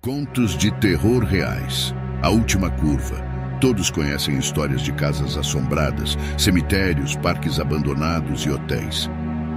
Contos de terror reais. A última curva. Todos conhecem histórias de casas assombradas, cemitérios, parques abandonados e hotéis.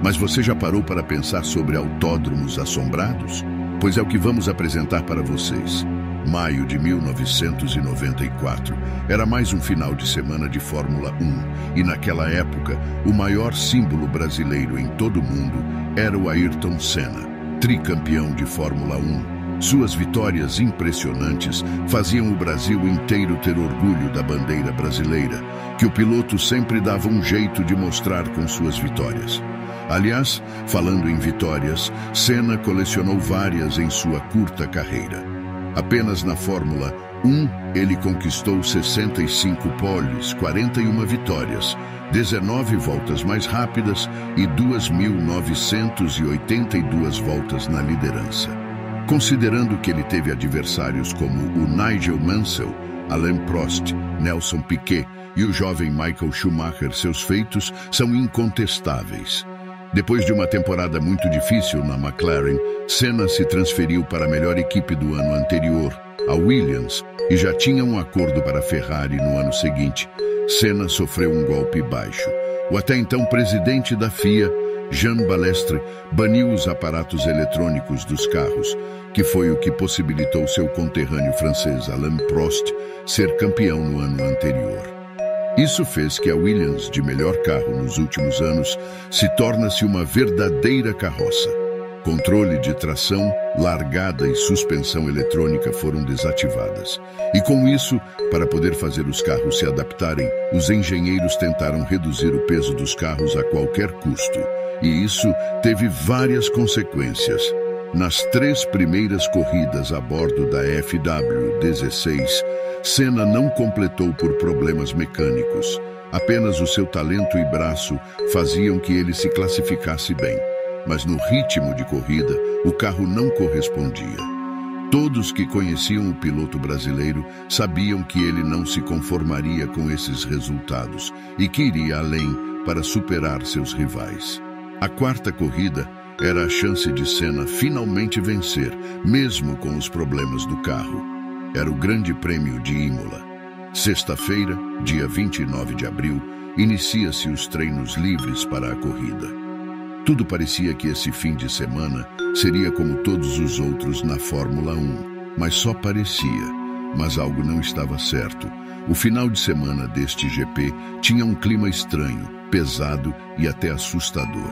Mas você já parou para pensar sobre autódromos assombrados? Pois é o que vamos apresentar para vocês. Maio de 1994 era mais um final de semana de Fórmula 1 e naquela época o maior símbolo brasileiro em todo o mundo era o Ayrton Senna, tricampeão de Fórmula 1. Suas vitórias impressionantes faziam o Brasil inteiro ter orgulho da bandeira brasileira, que o piloto sempre dava um jeito de mostrar com suas vitórias. Aliás, falando em vitórias, Senna colecionou várias em sua curta carreira. Apenas na Fórmula 1, ele conquistou 65 poles, 41 vitórias, 19 voltas mais rápidas e 2.982 voltas na liderança. Considerando que ele teve adversários como o Nigel Mansell, Alain Prost, Nelson Piquet e o jovem Michael Schumacher, seus feitos são incontestáveis. Depois de uma temporada muito difícil na McLaren, Senna se transferiu para a melhor equipe do ano anterior, a Williams, e já tinha um acordo para a Ferrari no ano seguinte. Senna sofreu um golpe baixo. O até então presidente da FIA, Jean Balestre, baniu os aparatos eletrônicos dos carros, que foi o que possibilitou seu conterrâneo francês Alain Prost ser campeão no ano anterior. Isso fez que a Williams, de melhor carro nos últimos anos, se tornasse uma verdadeira carroça. Controle de tração, largada e suspensão eletrônica foram desativadas. E com isso, para poder fazer os carros se adaptarem, os engenheiros tentaram reduzir o peso dos carros a qualquer custo. E isso teve várias consequências. Nas 3 primeiras corridas a bordo da FW16, Senna não completou por problemas mecânicos. Apenas o seu talento e braço faziam que ele se classificasse bem. Mas no ritmo de corrida, o carro não correspondia. Todos que conheciam o piloto brasileiro sabiam que ele não se conformaria com esses resultados e que iria além para superar seus rivais. A 4ª corrida era a chance de Senna finalmente vencer, mesmo com os problemas do carro. Era o Grande Prêmio de Imola. Sexta-feira, dia 29 de abril, inicia-se os treinos livres para a corrida. Tudo parecia que esse fim de semana seria como todos os outros na Fórmula 1, mas só parecia. Mas algo não estava certo. O final de semana deste GP tinha um clima estranho, pesado e até assustador.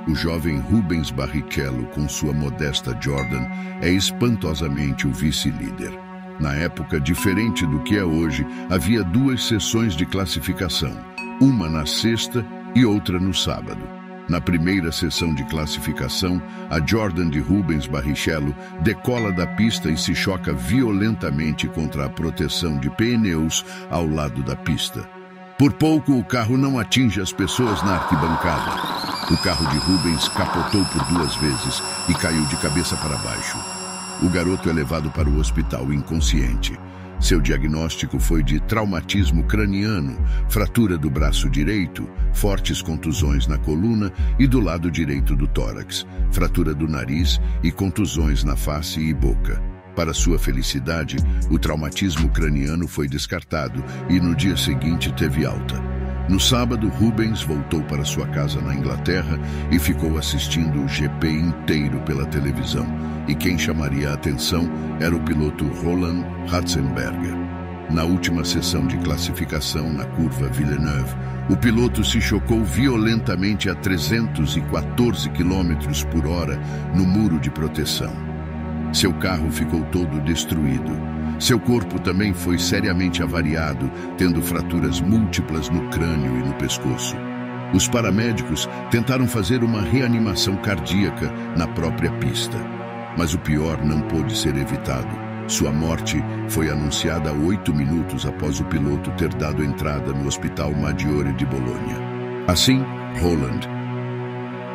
O jovem Rubens Barrichello, com sua modesta Jordan, é espantosamente o vice-líder. Na época, diferente do que é hoje, havia 2 sessões de classificação, uma na sexta e outra no sábado. Na primeira sessão de classificação, a Jordan de Rubens Barrichello decola da pista e se choca violentamente contra a proteção de pneus ao lado da pista. Por pouco, o carro não atinge as pessoas na arquibancada. O carro de Rubens capotou por 2 vezes e caiu de cabeça para baixo. O garoto é levado para o hospital inconsciente. Seu diagnóstico foi de traumatismo craniano, fratura do braço direito, fortes contusões na coluna e do lado direito do tórax, fratura do nariz e contusões na face e boca. Para sua felicidade, o traumatismo craniano foi descartado e no dia seguinte teve alta. No sábado, Rubens voltou para sua casa na Inglaterra e ficou assistindo o GP inteiro pela televisão. E quem chamaria a atenção era o piloto Roland Ratzenberger. Na última sessão de classificação na curva Villeneuve, o piloto se chocou violentamente a 314 km por hora no muro de proteção. Seu carro ficou todo destruído. Seu corpo também foi seriamente avariado, tendo fraturas múltiplas no crânio e no pescoço. Os paramédicos tentaram fazer uma reanimação cardíaca na própria pista. Mas o pior não pôde ser evitado. Sua morte foi anunciada 8 minutos após o piloto ter dado entrada no Hospital Maggiore de Bologna. Assim, Roland,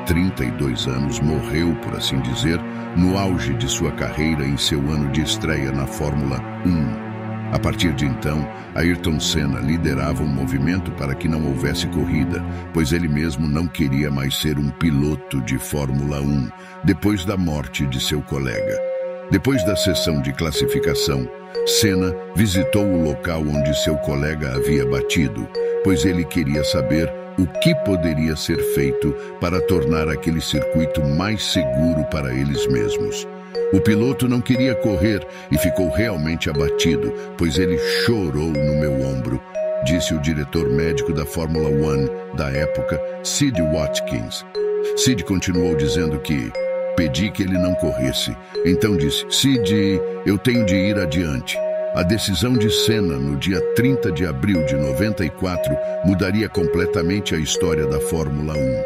32 anos, morreu, por assim dizer, no auge de sua carreira em seu ano de estreia na Fórmula 1. A partir de então, Ayrton Senna liderava um movimento para que não houvesse corrida, pois ele mesmo não queria mais ser um piloto de Fórmula 1, depois da morte de seu colega. Depois da sessão de classificação, Senna visitou o local onde seu colega havia batido, pois ele queria saber o que poderia ser feito para tornar aquele circuito mais seguro para eles mesmos. O piloto não queria correr e ficou realmente abatido, pois ele chorou no meu ombro, disse o diretor médico da Fórmula 1 da época, Sid Watkins. Sid continuou dizendo que pedi que ele não corresse. Então disse: Sid, eu tenho de ir adiante. A decisão de Senna no dia 30 de abril de 94 mudaria completamente a história da Fórmula 1.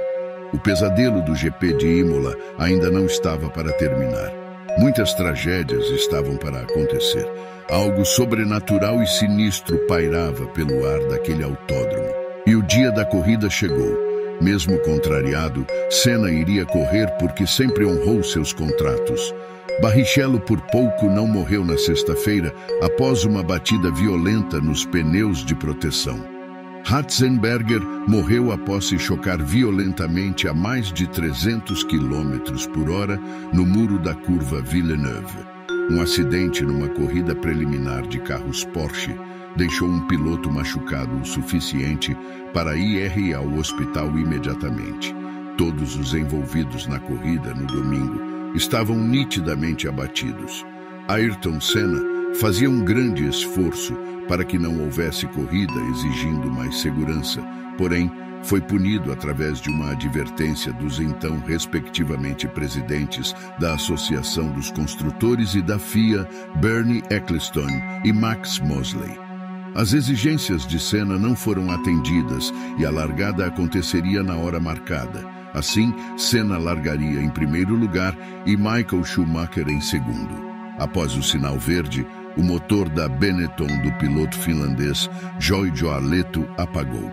O pesadelo do GP de Imola ainda não estava para terminar. Muitas tragédias estavam para acontecer. Algo sobrenatural e sinistro pairava pelo ar daquele autódromo. E o dia da corrida chegou. Mesmo contrariado, Senna iria correr porque sempre honrou seus contratos. Barrichello por pouco não morreu na sexta-feira após uma batida violenta nos pneus de proteção. Ratzenberger morreu após se chocar violentamente a mais de 300 km por hora no muro da curva Villeneuve. Um acidente numa corrida preliminar de carros Porsche deixou um piloto machucado o suficiente para ir ao hospital imediatamente. Todos os envolvidos na corrida no domingo estavam nitidamente abatidos. Ayrton Senna fazia um grande esforço para que não houvesse corrida exigindo mais segurança, porém foi punido através de uma advertência dos então respectivamente presidentes da Associação dos Construtores e da FIA, Bernie Ecclestone e Max Mosley. As exigências de Senna não foram atendidas e a largada aconteceria na hora marcada. Assim, Senna largaria em primeiro lugar e Michael Schumacher em segundo. Após o sinal verde, o motor da Benetton do piloto finlandês Giorgio Aletto apagou.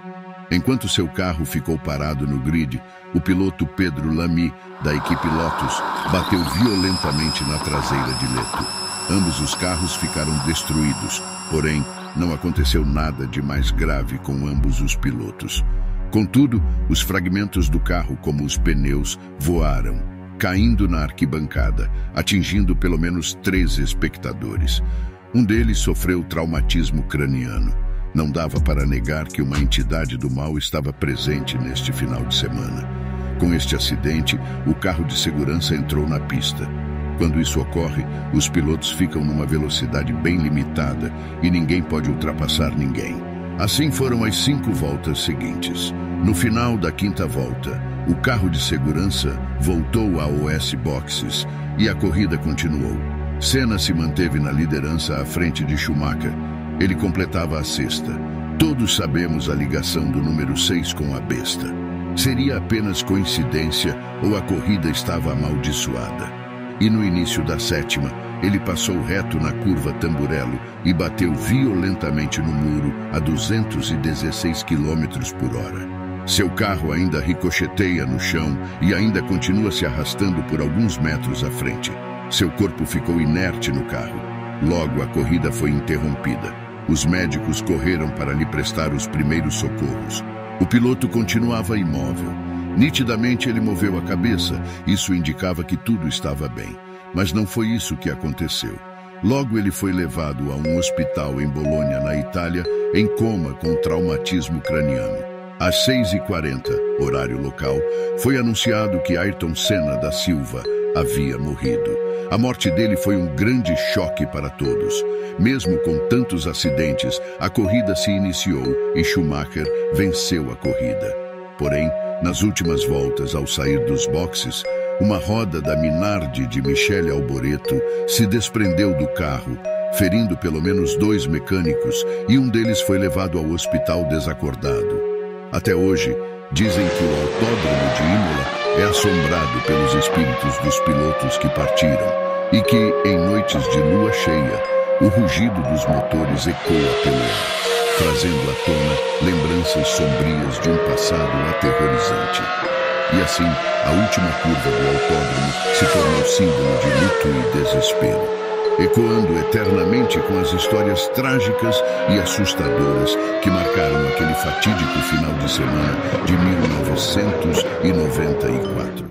Enquanto seu carro ficou parado no grid, o piloto Pedro Lamy, da equipe Lotus, bateu violentamente na traseira de Letto. Ambos os carros ficaram destruídos, porém, não aconteceu nada de mais grave com ambos os pilotos. Contudo, os fragmentos do carro, como os pneus, voaram, caindo na arquibancada, atingindo pelo menos 3 espectadores. Um deles sofreu traumatismo craniano. Não dava para negar que uma entidade do mal estava presente neste final de semana. Com este acidente, o carro de segurança entrou na pista. Quando isso ocorre, os pilotos ficam numa velocidade bem limitada e ninguém pode ultrapassar ninguém. Assim foram as 5 voltas seguintes. No final da 5ª volta, o carro de segurança voltou ao OS Boxes e a corrida continuou. Senna se manteve na liderança à frente de Schumacher. Ele completava a 6ª. Todos sabemos a ligação do número 6 com a besta. Seria apenas coincidência ou a corrida estava amaldiçoada? E no início da 7ª, ele passou reto na curva Tamburello e bateu violentamente no muro a 216 km por hora. Seu carro ainda ricocheteia no chão e ainda continua se arrastando por alguns metros à frente. Seu corpo ficou inerte no carro. Logo, a corrida foi interrompida. Os médicos correram para lhe prestar os primeiros socorros. O piloto continuava imóvel. Nitidamente ele moveu a cabeça, isso indicava que tudo estava bem. Mas não foi isso que aconteceu. Logo ele foi levado a um hospital em Bolonha, na Itália, em coma com traumatismo craniano. Às 6h40, horário local, foi anunciado que Ayrton Senna da Silva havia morrido. A morte dele foi um grande choque para todos. Mesmo com tantos acidentes, a corrida se iniciou e Schumacher venceu a corrida. Porém, nas últimas voltas, ao sair dos boxes, uma roda da Minardi de Michele Alboreto se desprendeu do carro, ferindo pelo menos 2 mecânicos e um deles foi levado ao hospital desacordado. Até hoje, dizem que o autódromo de Imola é assombrado pelos espíritos dos pilotos que partiram e que, em noites de lua cheia, o rugido dos motores ecoa pelo ar, trazendo à tona lembranças sombrias de um passado aterrorizante. E assim, a última curva do autódromo se tornou símbolo de luto e desespero, ecoando eternamente com as histórias trágicas e assustadoras que marcaram aquele fatídico final de semana de 1994.